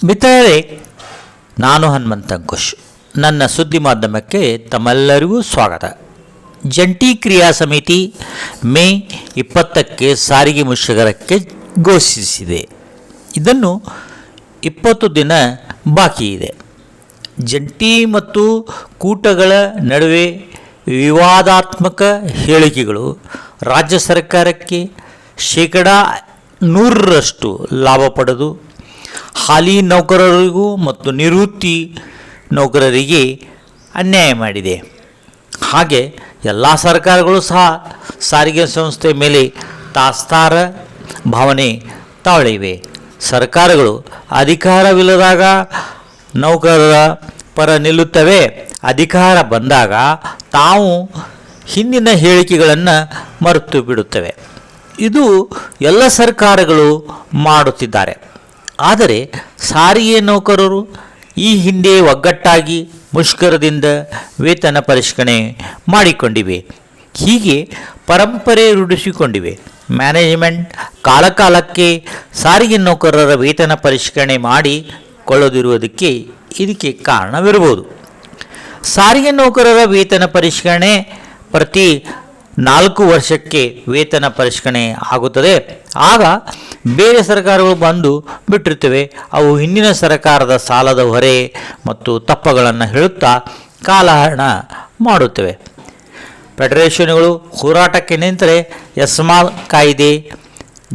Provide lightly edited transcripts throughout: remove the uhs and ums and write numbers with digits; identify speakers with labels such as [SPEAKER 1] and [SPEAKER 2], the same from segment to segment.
[SPEAKER 1] ಮಿತ್ರರೇ, ನಾನು ಹನುಮಂತ ಅಂಕುಶ್. ನನ್ನ ಸುದ್ದಿ ಮಾಧ್ಯಮಕ್ಕೆ ತಮ್ಮೆಲ್ಲರಿಗೂ ಸ್ವಾಗತ. ಜಂಟಿ ಕ್ರಿಯಾ ಸಮಿತಿ ಮೇ 20ಕ್ಕೆ ಸಾರಿಗೆ ಮುಷ್ಕರಕ್ಕೆ ಘೋಷಿಸಿದೆ. ಇದನ್ನು 20 ದಿನ ಬಾಕಿ ಇದೆ. ಜಂಟಿ ಮತ್ತು ಕೂಟಗಳ ನಡುವೆ ವಿವಾದಾತ್ಮಕ ಹೇಳಿಕೆಗಳು ರಾಜ್ಯ ಸರ್ಕಾರಕ್ಕೆ ಶೇಕಡಾ 100ರಷ್ಟು ಲಾಭ ಪಡೆದು ಹಾಲಿ ನೌಕರರಿಗೂ ಮತ್ತು ನಿವೃತ್ತಿ ನೌಕರರಿಗೆ ಅನ್ಯಾಯ ಮಾಡಿದೆ. ಹಾಗೆ ಎಲ್ಲ ಸರ್ಕಾರಗಳು ಸಹ ಸಾರಿಗೆ ಸಂಸ್ಥೆ ಮೇಲೆ ತಾತ್ಸಾರ ಭಾವನೆ ತಾಳಿವೆ. ಸರ್ಕಾರಗಳು ಅಧಿಕಾರವಿಲ್ಲದಾಗ ನೌಕರರ ಪರ ನಿಲ್ಲುತ್ತವೆ. ಅಧಿಕಾರ ಬಂದಾಗ ತಾವು ಹಿಂದಿನ ಹೇಳಿಕೆಗಳನ್ನು ಮರೆತು ಬಿಡುತ್ತವೆ. ಇದು ಎಲ್ಲ ಸರ್ಕಾರಗಳು ಮಾಡುತ್ತಿದ್ದಾರೆ. ಆದರೆ ಸಾರಿಗೆ ನೌಕರರು ಈ ಹಿಂದೆ ಒಗ್ಗಟ್ಟಾಗಿ ಮುಷ್ಕರದಿಂದ ವೇತನ ಪರಿಷ್ಕರಣೆ ಮಾಡಿಕೊಂಡಿವೆ. ಹೀಗೆ ಪರಂಪರೆ ರೂಢಿಸಿಕೊಂಡಿವೆ. ಮ್ಯಾನೇಜ್ಮೆಂಟ್ ಕಾಲಕಾಲಕ್ಕೆ ಸಾರಿಗೆ ನೌಕರರ ವೇತನ ಪರಿಷ್ಕರಣೆ ಮಾಡಿಕೊಳ್ಳದಿರುವುದಕ್ಕೆ ಇದಕ್ಕೆ ಕಾರಣವಿರಬಹುದು. ಸಾರಿಗೆ ನೌಕರರ ವೇತನ ಪರಿಷ್ಕರಣೆ ಪ್ರತಿ 4 ವರ್ಷಕ್ಕೆ ವೇತನ ಪರಿಷ್ಕರಣೆ ಆಗುತ್ತದೆ. ಆಗ ಬೇರೆ ಸರ್ಕಾರಗಳು ಬಂದು ಬಿಟ್ಟಿರ್ತವೆ. ಅವು ಹಿಂದಿನ ಸರ್ಕಾರದ ಸಾಲದ ಹೊರೆ ಮತ್ತು ತಪ್ಪಗಳನ್ನು ಹೇಳುತ್ತಾ ಕಾಲಹರಣ ಮಾಡುತ್ತವೆ. ಫೆಡರೇಷನ್ಗಳು ಹೋರಾಟಕ್ಕೆ ನಿಂತರೆ ಎಸ್ಮಾಲ್ ಕಾಯ್ದೆ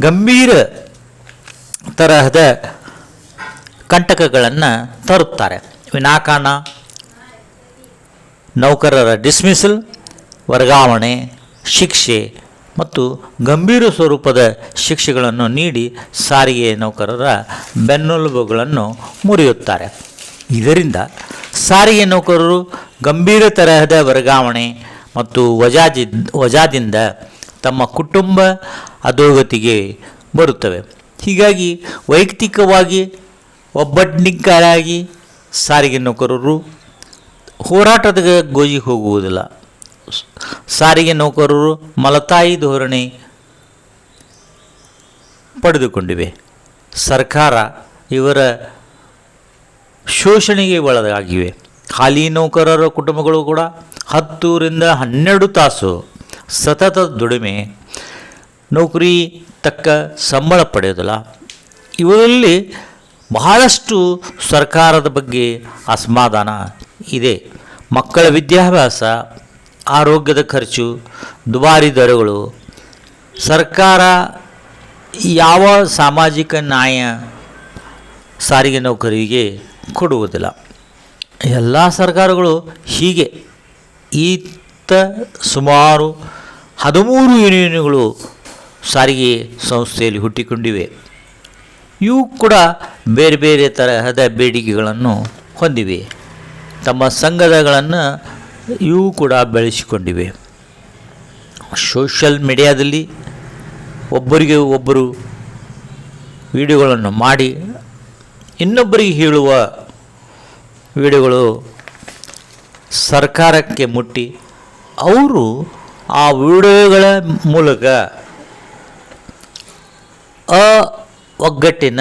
[SPEAKER 1] ಗಂಭೀರ ತರಹದ ಕಂಟಕಗಳನ್ನು ತರುತ್ತಾರೆ. ವಿನಾಕಾರಣ ನೌಕರರ ಡಿಸ್ಮಿಸಲ್, ವರ್ಗಾವಣೆ, ಶಿಕ್ಷೆ ಮತ್ತು ಗಂಭೀರ ಸ್ವರೂಪದ ಶಿಕ್ಷೆಗಳನ್ನು ನೀಡಿ ಸಾರಿಗೆ ನೌಕರರ ಬೆನ್ನೆಲುಬುಗಳನ್ನು ಮುರಿಯುತ್ತಾರೆ. ಇದರಿಂದ ಸಾರಿಗೆ ನೌಕರರು ಗಂಭೀರ ತರಹದ ವರ್ಗಾವಣೆ ಮತ್ತು ವಜಾದಿಂದ ತಮ್ಮ ಕುಟುಂಬ ಅಧೋಗತಿಗೆ ಬರುತ್ತವೆ. ಹೀಗಾಗಿ ವೈಯಕ್ತಿಕವಾಗಿ ಒಬ್ಬಟ್ಟಿನಿಂದಾಗಿ ಸಾರಿಗೆ ನೌಕರರು ಹೋರಾಟದ ಗೋಜಿಗೆ ಹೋಗುವುದಿಲ್ಲ. ಸಾರಿಗೆ ನೌಕರರು ಮಲತಾಯಿ ಧೋರಣೆ ಪಡೆದುಕೊಂಡಿವೆ. ಸರ್ಕಾರ ಇವರ ಶೋಷಣೆಗೆ ಒಳಗಾಗಿವೆ. ಹಾಲಿ ನೌಕರರ ಕುಟುಂಬಗಳು ಕೂಡ 10 ರಿಂದ 12 ತಾಸು ಸತತ ದುಡಿಮೆ, ನೌಕರಿ ತಕ್ಕ ಸಂಬಳ ಪಡೆಯೋದಿಲ್ಲ. ಇವರಲ್ಲಿ ಬಹಳಷ್ಟು ಸರ್ಕಾರದ ಬಗ್ಗೆ ಅಸಮಾಧಾನ ಇದೆ. ಮಕ್ಕಳ ವಿದ್ಯಾಭ್ಯಾಸ, ಆರೋಗ್ಯದ ಖರ್ಚು, ದುಬಾರಿ ದರಗಳು, ಸರ್ಕಾರ ಯಾವ ಸಾಮಾಜಿಕ ನ್ಯಾಯ ಸಾರಿಗೆ ನೌಕರಿಗೆ ಕೊಡುವುದಿಲ್ಲ. ಎಲ್ಲ ಸರ್ಕಾರಗಳು ಹೀಗೆ ಸುಮಾರು 13 ಯೂನಿಯನ್ಗಳು ಸಾರಿಗೆ ಸಂಸ್ಥೆಯಲ್ಲಿ ಹುಟ್ಟಿಕೊಂಡಿವೆ. ಇವು ಕೂಡ ಬೇರೆ ಬೇರೆ ತರಹದ ಬೇಡಿಕೆಗಳನ್ನು ಹೊಂದಿವೆ. ತಮ್ಮ ಸಂಘಗಳನ್ನು ಇವು ಕೂಡ ಬೆಳೆಸಿಕೊಂಡಿವೆ. ಸೋಷಿಯಲ್ ಮೀಡಿಯಾದಲ್ಲಿ ಒಬ್ಬರಿಗೆ ಒಬ್ಬರು ವಿಡಿಯೋಗಳನ್ನು ಮಾಡಿ ಇನ್ನೊಬ್ಬರಿಗೆ ಹೇಳುವ ವಿಡಿಯೋಗಳು ಸರ್ಕಾರಕ್ಕೆ ಮುಟ್ಟಿ ಅವರು ಆ ವಿಡಿಯೋಗಳ ಮೂಲಕ ಒಗ್ಗಟ್ಟಿನ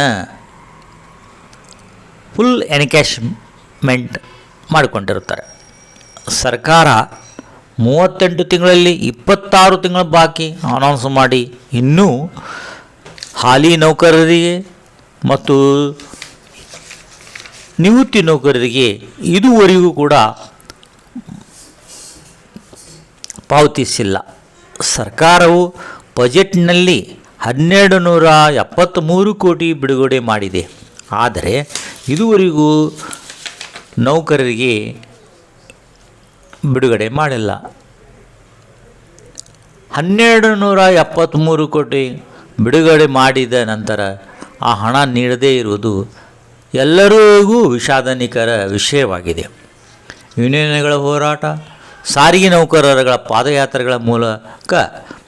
[SPEAKER 1] ಫುಲ್ ಎನ್ಕ್ಯಾಶ್ಮೆಂಟ್ ಮಾಡಿಕೊಂಡಿರ್ತಾರೆ. ಸರ್ಕಾರ 38 ತಿಂಗಳಲ್ಲಿ 26 ತಿಂಗಳ ಬಾಕಿ ಅನೌನ್ಸ್ ಮಾಡಿ ಇನ್ನೂ ಹಾಲಿ ನೌಕರರಿಗೆ ಮತ್ತು ನಿವೃತ್ತಿ ನೌಕರರಿಗೆ ಇದುವರೆಗೂ ಕೂಡ ಪಾವತಿಸಿಲ್ಲ. ಸರ್ಕಾರವು ಬಜೆಟ್ನಲ್ಲಿ 1273 ಕೋಟಿ ಬಿಡುಗಡೆ ಮಾಡಿದೆ. ಆದರೆ ಇದುವರೆಗೂ ನೌಕರರಿಗೆ ಬಿಡುಗಡೆ ಮಾಡಿಲ್ಲ. 1273 ಕೋಟಿ ಬಿಡುಗಡೆ ಮಾಡಿದ ನಂತರ ಆ ಹಣ ನೀಡದೇ ಇರುವುದು ಎಲ್ಲರಿಗೂ ವಿಷಾದನಿಕರ ವಿಷಯವಾಗಿದೆ. ಯೂನಿಯನ್ಗಳ ಹೋರಾಟ, ಸಾರಿಗೆ ನೌಕರರ ಪಾದಯಾತ್ರೆಗಳ ಮೂಲಕ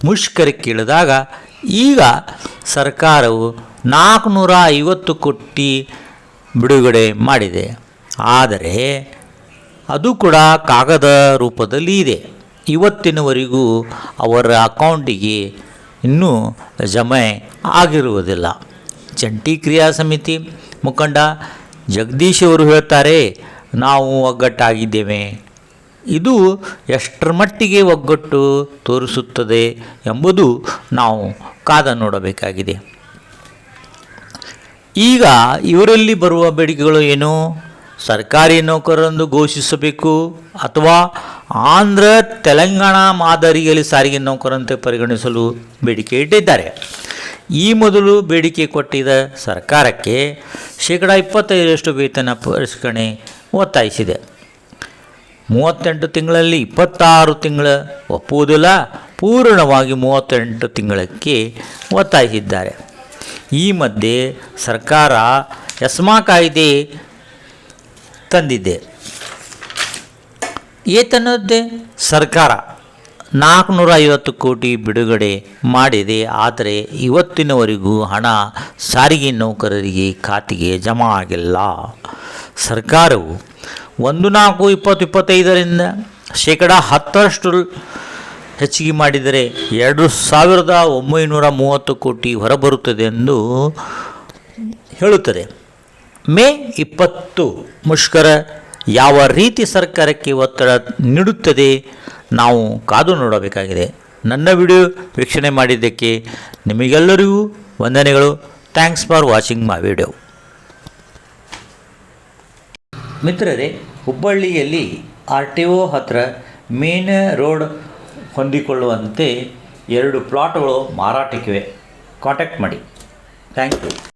[SPEAKER 1] ಮುಷ್ಕರಕ್ಕೆ ಇಳಿದಾಗ ಈಗ ಸರ್ಕಾರವು 450 ಕೋಟಿ ಬಿಡುಗಡೆ ಮಾಡಿದೆ. ಆದರೆ ಅದು ಕೂಡ ಕಾಗದ ರೂಪದಲ್ಲಿ ಇದೆ. ಇವತ್ತಿನವರೆಗೂ ಅವರ ಅಕೌಂಟಿಗೆ ಇನ್ನೂ ಜಮೆ ಆಗಿರುವುದಿಲ್ಲ. ಜಂಟಿ ಕ್ರಿಯಾ ಸಮಿತಿ ಮುಖಂಡ ಜಗದೀಶ್ ಅವರು ಹೇಳ್ತಾರೆ, ನಾವು ಒಗ್ಗಟ್ಟಾಗಿದ್ದೇವೆ. ಇದು ಎಷ್ಟರ ಮಟ್ಟಿಗೆ ಒಗ್ಗಟ್ಟು ತೋರಿಸುತ್ತದೆ ಎಂಬುದು ನಾವು ಕಾದ ನೋಡಬೇಕಾಗಿದೆ. ಈಗ ಇವರಲ್ಲಿ ಬರುವ ಬೇಡಿಕೆಗಳು ಏನು? ಸರ್ಕಾರಿ ನೌಕರರನ್ನು ಘೋಷಿಸಬೇಕು ಅಥವಾ ಆಂಧ್ರ ತೆಲಂಗಾಣ ಮಾದರಿಯಲ್ಲಿ ಸಾರಿಗೆ ನೌಕರಂತೆ ಪರಿಗಣಿಸಲು ಬೇಡಿಕೆ ಇಟ್ಟಿದ್ದಾರೆ. ಈ ಮೊದಲು ಬೇಡಿಕೆ ಕೊಟ್ಟಿದ್ದ ಸರ್ಕಾರಕ್ಕೆ 25% ವೇತನ ಪರಿಷ್ಕರಣೆ ಒತ್ತಾಯಿಸಿದೆ. 38 ತಿಂಗಳಲ್ಲಿ 26 ತಿಂಗಳ ಒಪ್ಪುವುದಿಲ್ಲ, ಪೂರ್ಣವಾಗಿ 38 ತಿಂಗಳಕ್ಕೆ ಒತ್ತಾಯಿಸಿದ್ದಾರೆ. ಈ ಮಧ್ಯೆ ಸರ್ಕಾರ ಎಸ್ಮಾ ಕಾಯ್ದೆ ತಂದಿದೆ. ಏತನ್ನದ್ದೇ ಸರ್ಕಾರ 450 ಕೋಟಿ ಬಿಡುಗಡೆ ಮಾಡಿದೆ. ಆದರೆ ಇವತ್ತಿನವರೆಗೂ ಹಣ ಸಾರಿಗೆ ನೌಕರರಿಗೆ ಖಾತೆಗೆ ಜಮಾ ಆಗಿಲ್ಲ. ಸರ್ಕಾರವು 1/4/2025ರಿಂದ 10% ಹೆಚ್ಚಿಗೆ ಮಾಡಿದರೆ 2,930 ಕೋಟಿ ಹೊರಬರುತ್ತದೆ ಎಂದು ಹೇಳುತ್ತದೆ. ಮೇ 20 ಮುಷ್ಕರ ಯಾವ ರೀತಿ ಸರ್ಕಾರಕ್ಕೆ ಒತ್ತಡ ನೀಡುತ್ತದೆ ನಾವು ಕಾದು ನೋಡಬೇಕಾಗಿದೆ. ನನ್ನ ವಿಡಿಯೋ ವೀಕ್ಷಣೆ ಮಾಡಿದ್ದಕ್ಕೆ ನಿಮಗೆಲ್ಲರಿಗೂ ವಂದನೆಗಳು. Thanks for watching my video. ಮಿತ್ರರೇ, ಹುಬ್ಬಳ್ಳಿಯಲ್ಲಿ RTO ಹತ್ತಿರ ಮೇನ್ ರೋಡ್ ಹೊಂದಿಕೊಳ್ಳುವಂತೆ 2 ಪ್ಲಾಟ್ಗಳು ಮಾರಾಟಕ್ಕಿವೆ. ಕಾಂಟ್ಯಾಕ್ಟ್ ಮಾಡಿ. Thank you.